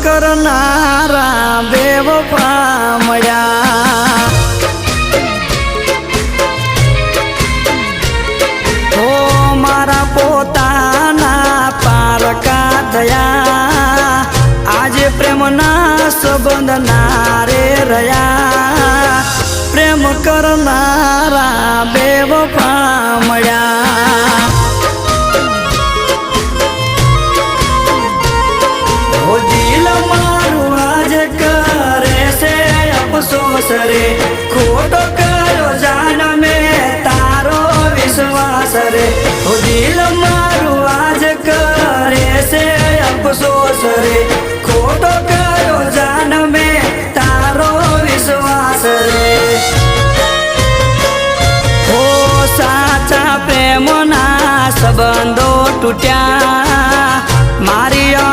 करनारा बेवफा मळ्या हो मारा पोताना पारका दया आज प्रेमना संबंध नारे रया प्रेम करनारा बेवफा मळ्या अफसोस रे खोटो करो जान में तारो विश्वास रे हो दिल मारू आज करे से अफसोस रे खोटो करो जान में तारो विश्वास रे हो साचा प्रेम ना संबंधो टूट्या